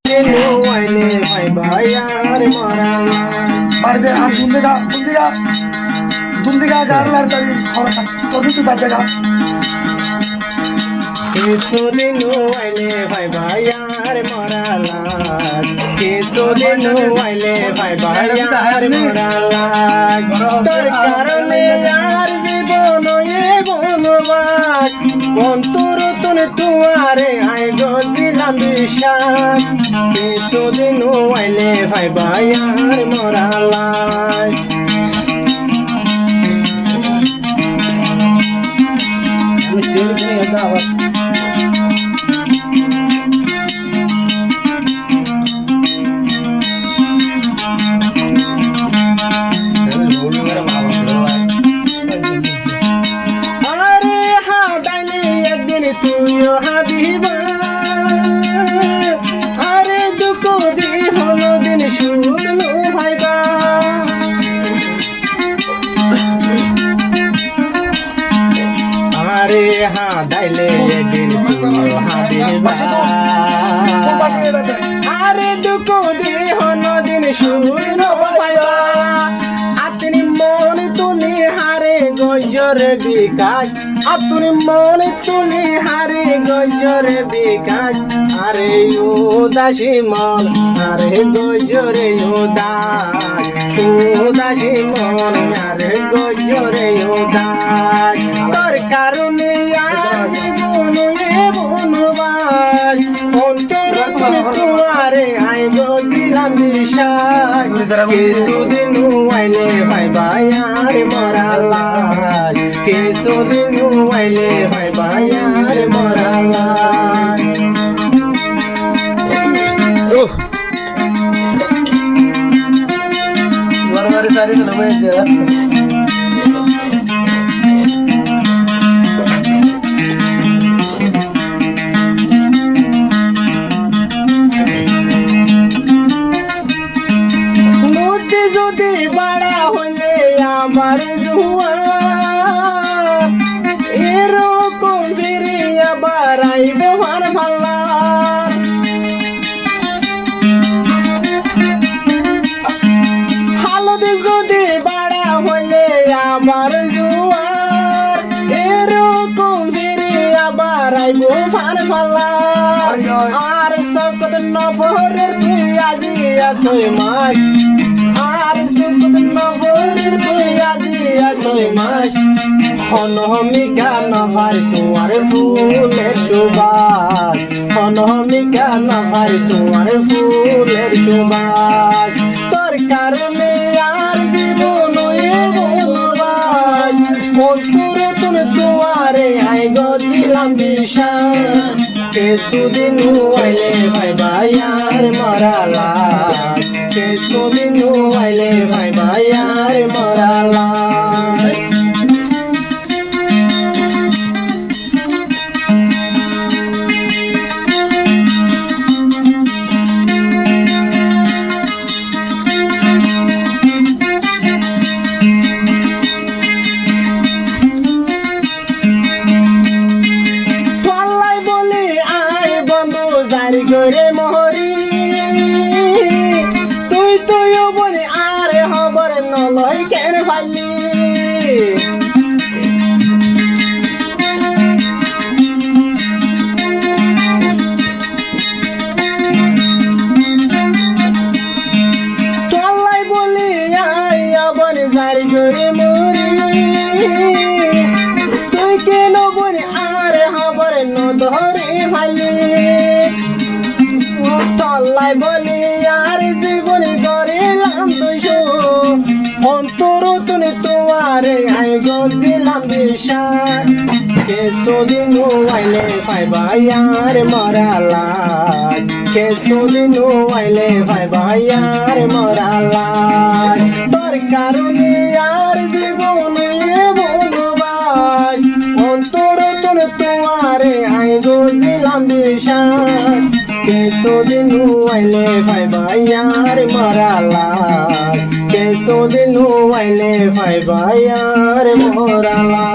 দিনু আইলে ভাই ভাইয়ার মরালা বাড়িতে আর দুমদিগা গারলার তারি খরচা তোর তুই বাজাগা কিছুদিনু আইলে ভাই ভাইয়ার মরালা কিছুদিনু আইলে ভাই ভাইয়ার মরালা তোর কারণে আর জীবন এ বনবাস অন্তর তুনে তুয়ারে আই গদিলাম বিশ্বাস কিছুদিনু আইলে ভাই ভাইয়ার মরালা তুইও হাদিবা আরে দুঃখ দি হলো দিন শুনলো ভাইবা আরে হাদাইলে একদিন তুইও হাদিবা আরে দুঃখ দি হলো দিন শুনলো ভাইবা আপনি মন তুলি হারে গজরে বিকাশ আপনি মন তুলি হারে গজরে বিকাশ আরে উদাসী মন আরে গজরে উদাসী মন আরে গজরে উদাস তোর কারণে আজ বনুয়ে বনবাস অন্তর তুয়ারে আই গদিলাম বিশ্বাস কিছুদিন আইলে ভাই ভাইয়ার মরালা কিছুদিন আইলে ভাই ভাইয়ার মরালা বারবারে সারি তো হয়েছে যদি বাড়া হইলে আমার জুয়ার এরকম ফিরে আবার আইব ভার ভাল্লা হালদি যদি বাড়া হইলে আমার জুয়ার এরকম ফিরে আবার আইব ভার ভাল্লা আর সকত নফরের তুই আজি আসই মাই আর সুকত নবরের বইয়া দিয়া ছয় মাস অনহমিকা নভার তোমার ফুলের সুবাস অনহমিকা নভার তোমার ফুলের সুবাস তোর কারণে আর জীবন এ বনবাস অন্তর তুনে তোমারে আই গদিলাম বিশ্বাস কিছুদিন আইলে ভাই ভাইয়ার মরালা কিছুদিন আইলে ভাই ভাইয়ার মরালা পাল্লাই বলি আয় বন্ধু জারি করে মহরি তুইও বলি আরে হবর নলয় কেন ফালি তল্লাই বলি আই আবার জারি করে মরি তুই কেন বলি আরে হবর নধরে ফালি তল্লাই বলি আর জীবনে গড়িলাম দুশো অন্তর তুনে তোমারে আই গদিলাম বিশ্বাস কিছুদিন আইলে ভাই ভাইয়ার মরালা কিছুদিন আইলে ভাই ভাইয়ার মরালা তোর কারণে আর জীবন এ বনবাস অন্তর তুনে তোমারে আই গদিলাম বিশ্বাস কিছুদিন আইলে ভাই ভাইয়ার মরালা কিছুদিন আইলে ভাই ভাইয়ার মরালা